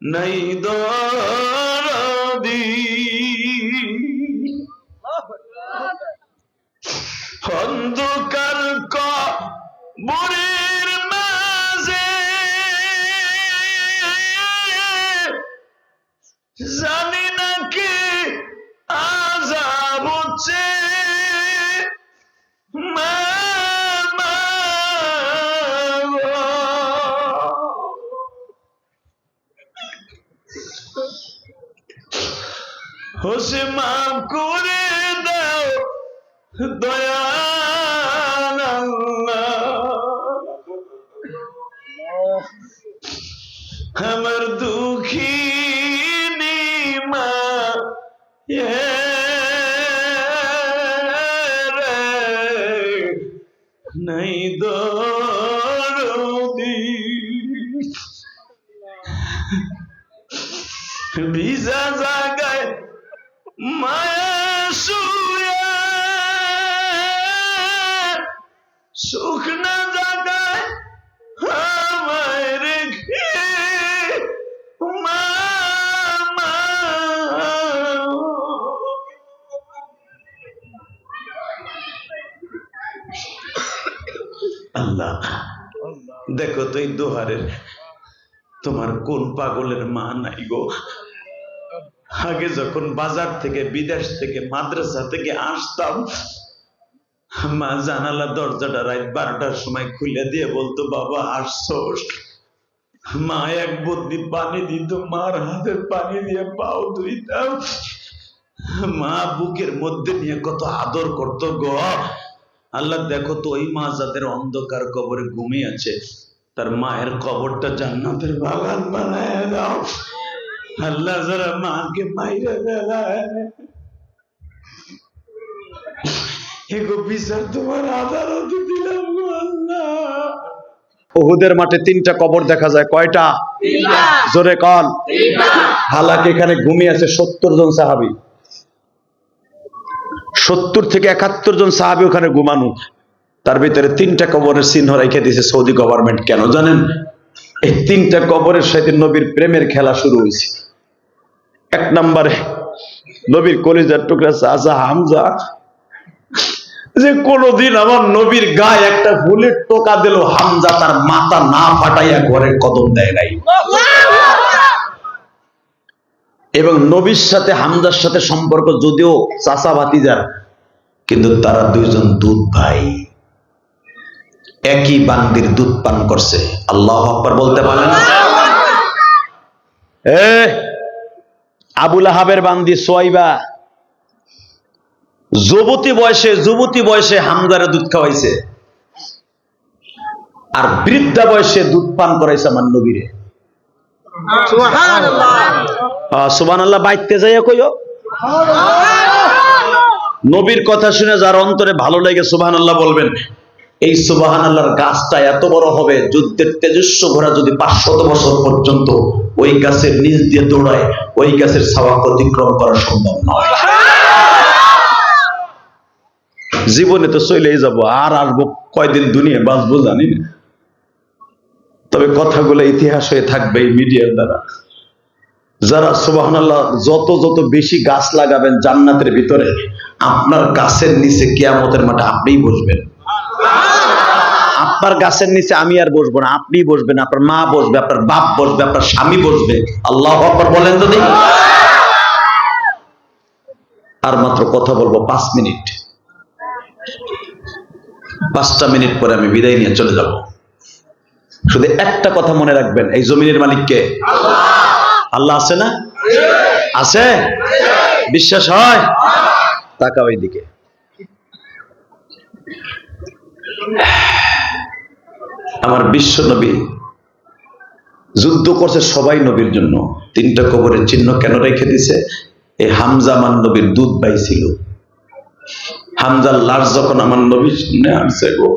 নাই দরদি অন্ধকার কবরের মাঝে জানি না কি আযাব হচ্ছে মা হোসে মাফ করে দাও দয়াল আল্লাহ আমার দুঃখিনী মা নাই দরদি ভিজা জাগায় মায়া শুয়ে শুকনা জাগায় আমায় রেখে মা আল্লাহ দেখো তো এই দোহারের তোমার কোন পাগলের মা নাই গো। আগে যখন বাজার থেকে বিদেশ থেকে মাদ্রাসা থেকে আসতাম মা জানালা দরজাটা রাত 12টার সময় খুলে দিয়ে বলতো বাবা আসছোস। মা এক বদ্যি পানি দিত, মার হাতের পানি দিয়ে পাও ধুইতাম, মা বুকের মধ্যে নিয়ে কত আদর করতো গো। আল্লাহ দেখো তো ওই মা যাদের অন্ধকার কবরে ঘুমিয়ে আছে তার মায়ের কবরটা জান্নাতের বাগান বানায় দাও আল্লাহ। যারা মাকে মাইরে বেলায় এগো বিচার তোমার আদালতে দিলাম গো আল্লাহ। উহুদের মাঠে 3টা কবর দেখা যায়। কয়টা? 3টা। জোরে কন। 3টা। হালাকে এখানে ঘুমিয়ে আছে 70 জন সাহাবী, 70 থেকে 71 জন সাহাবী ওখানে ঘুমানো। তার ভিতরে 3টা কবরের চিহ্ন রেখে দিয়েছে সৌদি গভর্নমেন্ট। কেন জানেন? এই 3টা কবরের সাথে নবীর প্রেমের খেলা শুরু হয়েছে। 1 নম্বরে নবীর কলিজার টুকরা চাচা হামজা, যে কোনদিন আমার নবীর গায়ে একটা ফুলের টোকা দিল, হামজা তার মাথা না ফাটাইয়া ঘরের কদম দেয় নাই। এবং নবীর সাথে হামজার সাথে সম্পর্ক যদিও চাচা ভাতিজার, কিন্তু তারা দুইজন দুধ ভাই, একই বান্দির দুধ পান করছে। আল্লাহু আকবার বলতে পারেন? আবু লাহাবের বান্দি সোয়াইবা যুবতী বয়সে হামজারে দুধ খাওয়াইছে, আর বৃদ্ধা বয়সে দুধ পান করাইছে আমার নবীরে। সুবহানাল্লাহ। বাইতে যাইয়া কইও নবীর কথা শুনে যার অন্তরে ভালো লাগে সুবহানাল্লাহ বলবেন। এই সুবহানাল্লাহর গাছটা এত বড় হবে, যুদ্ধের তেজস্ব ঘোড়া যদি 500 বছর পর্যন্ত ওই গাছের নিচ দিয়ে দৌড়ায়, ওই গাছের ছায়া অতিক্রম করা সম্ভব নয়। জীবনে তো চলেই যাব, আর আসবো কয়দিন, দুনিয়া বাঁচবো জানি না। তবে কথাগুলো ইতিহাস হয়ে থাকবে এই মিডিয়ার দ্বারা। যারা সুবহানাল্লাহ যত বেশি গাছ লাগাবেন জান্নাতের ভিতরে, আপনার গাছের নিচে কিয়ামতের মাঠে আপনিই বসবেন। আপনার গাছের নিচে আমি আর বসবো না, আপনিই বসবেন, আপনার মা বসবে, আপনার বাপ বসবে, আপনার স্বামী বসবে। আল্লাহু আকবার বলেন যদি। আর মাত্র কথা বলবো 5 মিনিট। 5টা মিনিট পরে আমি বিদায় নিয়ে চলে যাব। শুধু একটা কথা মনে রাখবেন, এই জমিনের মালিক কে? আল্লাহ আছে না? আছে? বিশ্বাস হয়? তাকাও এইদিকে। আমার বিশ্ব নবী যুদ্ধ করছে সবাই নবীর জন্য। 3টা কবরের চিহ্ন কেন রেখে দিছে? এই হামজা আমার নবীর দুধ ভাই ছিল। হামজার লাশ যখন আমার নবীর সামনে আসছে গো,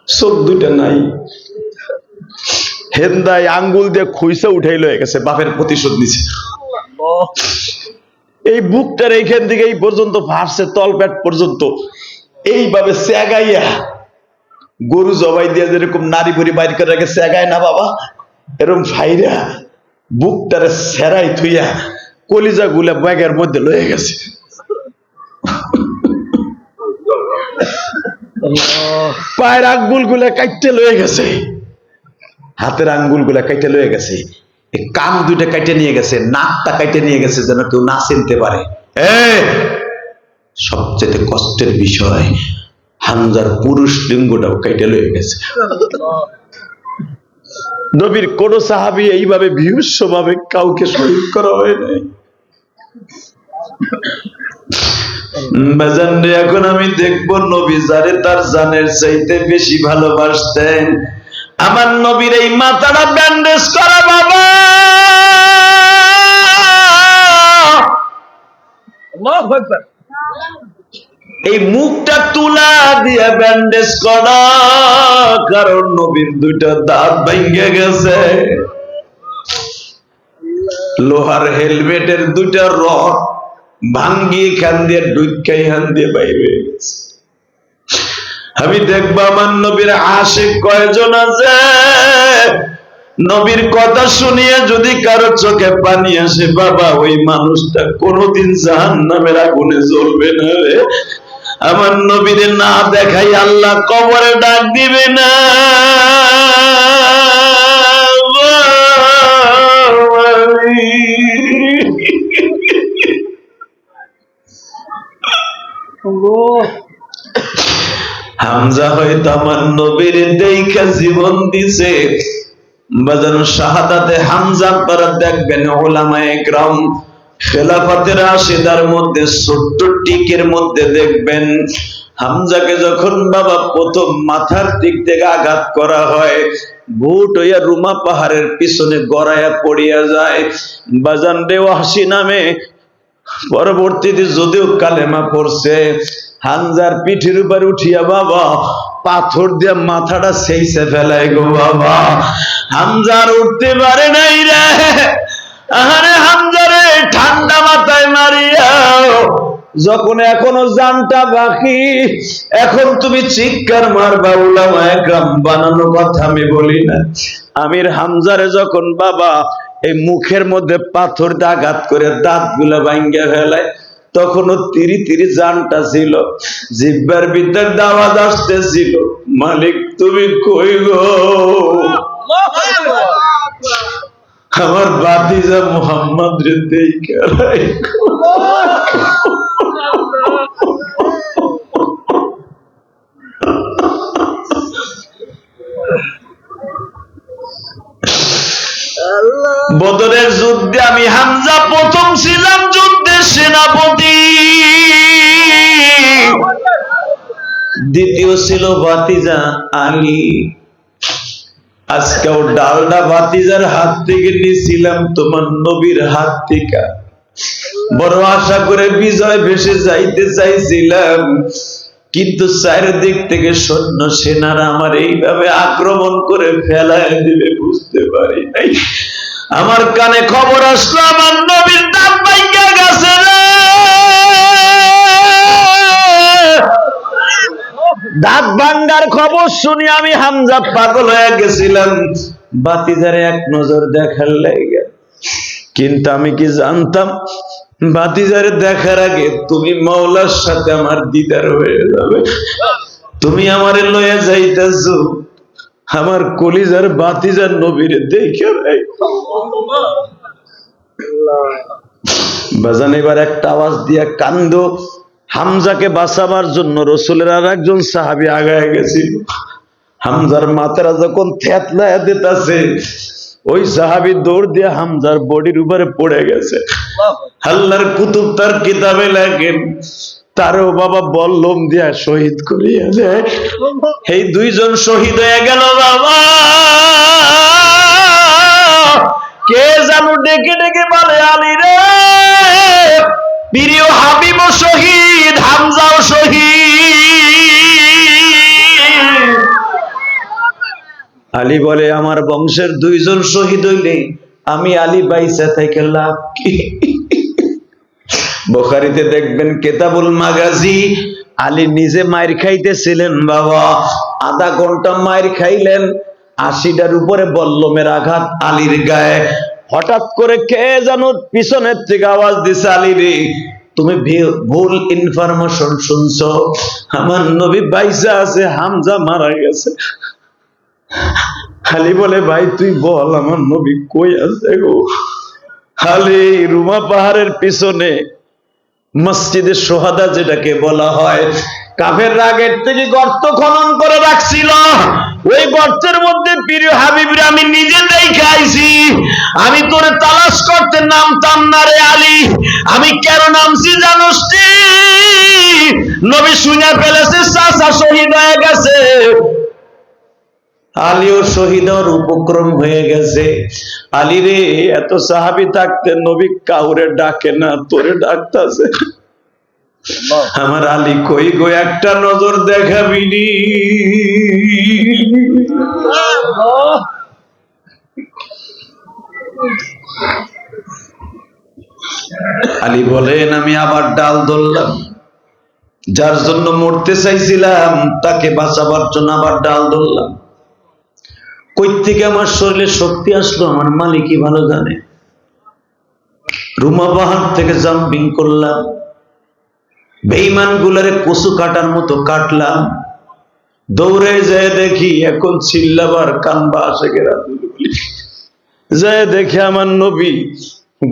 চোখ দুইটা নাই, হেন্দায় আঙ্গুল দিয়ে খুইসা উঠাই লয়ে গেছে, বাপের প্রতিশোধ নিছে। এই বুকটার এইখান থেকে এই পর্যন্ত ফাটছে, তলপেট পর্যন্ত এইভাবে চেগাইয়া, গরু জবাই দিয়ে যেরকম নারী ভরি বাইর করে রেখে চেগায় না বাবা, এরকম ভাইরা বুকটারে সেরাই থুইয়া কলিজা গুলা ব্যাগের মধ্যে লয়ে গেছে। পায়ের আঙ্গুল গুলা কাইটে লয়ে গেছে, হাতের আঙ্গুল গুলা কাইটে লয়ে গেছে, কান দুইটা কাইটে নিয়ে গেছে, নাকটা কাইটে নিয়ে গেছে যেন কেউ না চিনতে পারে। সবচেয়ে কষ্টের বিষয় হামজার পুরুষ লিঙ্গটাও কাইটে লয়ে গেছে। নবীর কোন সাহাবী এইভাবে বিভৎসভাবে কাউকে শহীদ করা হয় নাই। বাজানরে এখন আমি দেখব নবী যারে তার জানের চাইতে বেশি ভালোবাসতেন, আমার নবীর এই মাথাটা ব্যান্ডেজ করা বাবা, এই মুখটা তুলা দিয়া ব্যান্ডেজ করা, কারণ নবীর দুইটা দাঁত ভেঙে গেছে, লোহার হেলমেটের দুইটা রড ভাঙ্গি খান দিয়ে ডুইকাই হান দিয়ে বাইরে গেছে। আমি দেখবো আমার নবীর আশিক কয়জন আছে, নবীর কথা শুনিয়ে যদি কারো চোখে পানি আসে বাবা, ওই মানুষটা কোনোদিন জাহান্নামের আগুনে জ্বলবে না রে। আমার নবীরে না দেখাই আল্লাহ কবরে ডাক দিবে না। হামজা হয়তো আমার নবীর দেখা জীবন দিছে। বাজানো শাহাদাতে হামজা আপনারা দেখবেন উলামায়ে ইকরাম খেলাফতের রাশিদার মধ্যে ছোট্ট টিকের মধ্যে দেখবেন হামজাকে যখন বাবা প্রথম মাথার দিক থেকে আঘাত করা হয়, ভুট হইয়া রুমা পাহাড়ের পিছনে গড়াইয়া পড়িয়া যায়। বাজান রে ওয়াহশী নামে পরবর্তীতে যদিও কালেমা পড়ছে, হামজার পিঠের উপর উঠিয়া বাবা পাথর দিয়ে মাথাটা সেইছে ফেলায় গো বাবা। হামজার উঠতে পারে নাই রে, আরে হামজারে ঠান্ডা মাথায় মারিয়া যখন এখনো জানটা বাকি, এখন তুমি চিৎকার মারবা, উলামায়ে ইকরাম বানানো কথা আমি বলি না। আমির হামজারে যখন বাবা এই মুখের মধ্যে পাথর দিয়ে আঘাত করে দাঁত গুলা ভাঙ্গা ফেলায়, তখনও তিরি তিরি জানটা ছিল, জিহ্বার ভিতর আওয়াজ আসতেছিল, মালিক তুমি কই গো? আমার ভাতিজা মুহাম্মদ রে দেইখা রাইখো। বদরের যুদ্ধে আমি হামজা প্রথম ছিলাম যুদ্ধের সেনাপতি, দ্বিতীয় ছিল ভাতিজা আলী। আজকেও ডালডা ভাতিজার হাত থেকে নিয়েছিলাম তোমার নবীর হাত থেকে, বড় আশা করে বিজয় ভেসে যাইতে চাইছিলাম, কিন্তু চারিদিক থেকে সৈন্য সেনারা আমার এইভাবে আক্রমণ করে ফেলায় দিবে বুঝতে পারি নাই। আমার কানে খবর আসলো আমার নবীর দাঁত ভাঙ্গা গেছে রে। দাঁত ভাঙ্গার খবর শুনি আমি হামজা পাগল হয়ে গেছিলাম ভাতিজারে এক নজর দেখার লাগে। কিন্তু আমি কি জানতাম ভাতিজারে দেখার আগে তুমি মাওলার সাথে আমার দিদার হয়ে যাবে, তুমি আমারে লয়ে যাইতেছো আমার কলিজার ভাতিজার নবীরে দেখে নাই। বাজান এবার একটা আওয়াজ দিয়া কান্দো। হামজাকে বাঁচাবার জন্য রসুলের আর একজন সাহাবী আগায় গেছিল। হামজার মাথাটা যখন থেতলায় দিতেছে, ওই সাহাবী দৌড় দিয়ে হামজার বডির উপরে পড়ে গেছে। আল্লাহর কুতুব তার কিতাবে লেখেন, তারও বাবা বল্লম দিয়া শহীদ করিয়া দেয়। এই দুইজন শহীদ হয়ে গেল বাবা। কে যেন ডেকে ডেকে বলে, আলী রে প্রিয় হাবিব শহীদ, হামজাও শহীদ। আলী বলে আমার বংশের দুইজন শহীদ হইলে আমি আলী বাইসা থেকে লাভ কি? বুখারীতে দেখবেন কিতাবুল মাগাজি, আলী নিজে মায়ের খাইতেছিলেন বাবা, আধা ঘন্টা মায়ের খাইলেন, 80টার উপরে বল্লমের আঘাত আলীর গায়ে। হঠাৎ করে কে যেন পিছনের থেকে আওয়াজ দিছে, আলী রে তুমি ভুল ইনফরমেশন শুনছো, আমার নবী বাইসা আছে, হামজা মারা গেছে। আলী বলে ভাই তুই বল আমার নবী কই আছে গো? আলী রুমা পাহাড়ের পিছনে মসজিদে সোহাদা যেটাকে বলা হয়, কাফের রাগের থেকে গর্ত খনন করে রাখছিল, ওই গর্তের মধ্যে প্রিয় হাবিবরে আমি নিজে দেখাইছি। আমি তোরে তালাশ করতে নামতাম না রে আলী, আমি কেন নামছি জানোস? নবী শুনে ফেলেছে চাচা শহীদ হয়ে গেছে। আলীও শহীদ হওয়ার উপক্রম হয়ে গেছে। আলী রে এত সাহাবী থাকতে নবী কাউরে ডাকে না, তোরে ডাকতাছে। আমার আলী কই গো, একটা নজর দেখাবিনি? আলী বলেন আমি আবার ডাল ধরলাম, যার জন্য মরতে চাইছিলাম তাকে বাঁচাবার জন্য আবার ডাল ধরলাম। কই থেকে আমার শরীরে শক্তি আসলো আমার মালিকই ভালো জানে। রুমা পাহাড় থেকে জাম্পিং করলাম, বেঈমান গুলারে কচু কাটার মতো কাটলাম, দৌড়ে যায় দেখি এখন চিল্লাবার কানবা আসে গেরা, যায় দেখে আমার নবী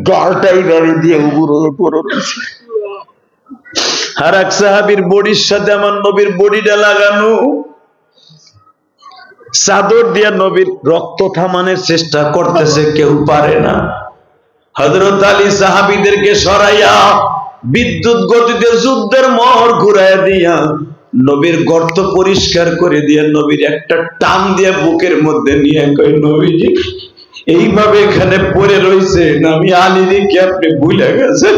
গালটাই গাড়ি দিয়ে উপর রয়েছে, আর এক সাহাবীর বডির সাথে আমার নবীর বডিটা লাগানো, চাদর দিয়া নবীর রক্ত থামানোর চেষ্টা করতেছে, কেউ পারে না। হযরত আলী সাহাবীদেরকে সরাইয়া বিদ্যুৎ গতিতে যুদ্ধের মোহর ঘুরাইয়া দিয়া নবীর গর্ত পরিষ্কার করে দিয়ে নবীর একটা টান দিয়ে বুকের মধ্যে নিয়ে কই, নবীজি এইভাবে এখানে পড়ে রয়েছে, আমি আলীরে কি আপনি ভুলে গেছেন?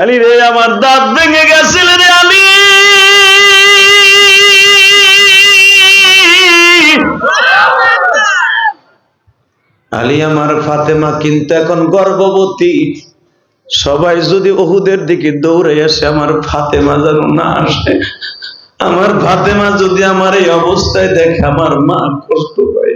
আলী রে আমার দাঁত ভেঙে গেছিল রে আলী। আলী আমার ফাতেমা কিন্তু এখন গর্ভবতী, সবাই যদি ওহুদের দিকে দৌড়ে আসে আমার ফাতেমা যেন না আসে, আমার ফাতেমা যদি আমার এই অবস্থায় দেখে আমার মা কষ্ট পায়।